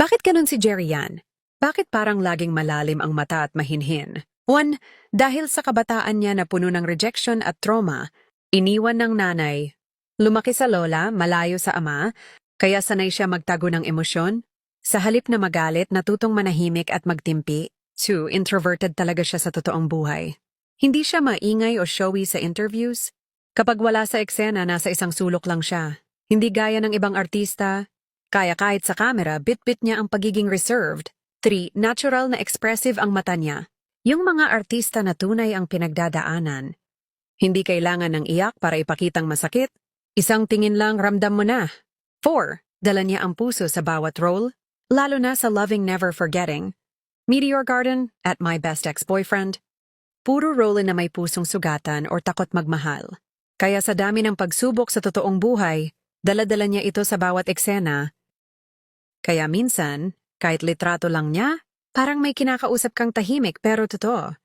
Bakit ganun si Jerry Yan? Bakit parang laging malalim ang mata at mahinhin? 1. Dahil sa kabataan niya na puno ng rejection at trauma, iniwan ng nanay. Lumaki sa lola, malayo sa ama, kaya sanay siya magtago ng emosyon. Sa halip na magalit, natutong manahimik at magtimpi. 2. Introverted talaga siya sa totoong buhay. Hindi siya maingay o showy sa interviews. Kapag wala sa eksena, nasa isang sulok lang siya. Hindi gaya ng ibang artista. Kaya kahit sa camera, bit-bit niya ang pagiging reserved. 3. Natural na expressive ang mata niya. Yung mga artista na tunay ang pinagdadaanan. Hindi kailangan ng iyak para ipakitang masakit. Isang tingin lang ramdam mo na. 4. Dala niya ang puso sa bawat role, lalo na sa Loving Never Forgetting, Meteor Garden, at My Best Ex-Boyfriend. Puro role na may pusong sugatan or takot magmahal. Kaya sa dami ng pagsubok sa totoong buhay, dala-dala niya ito sa bawat eksena. Kaya minsan, kahit litrato lang niya, parang may kinakausap kang tahimik pero totoo.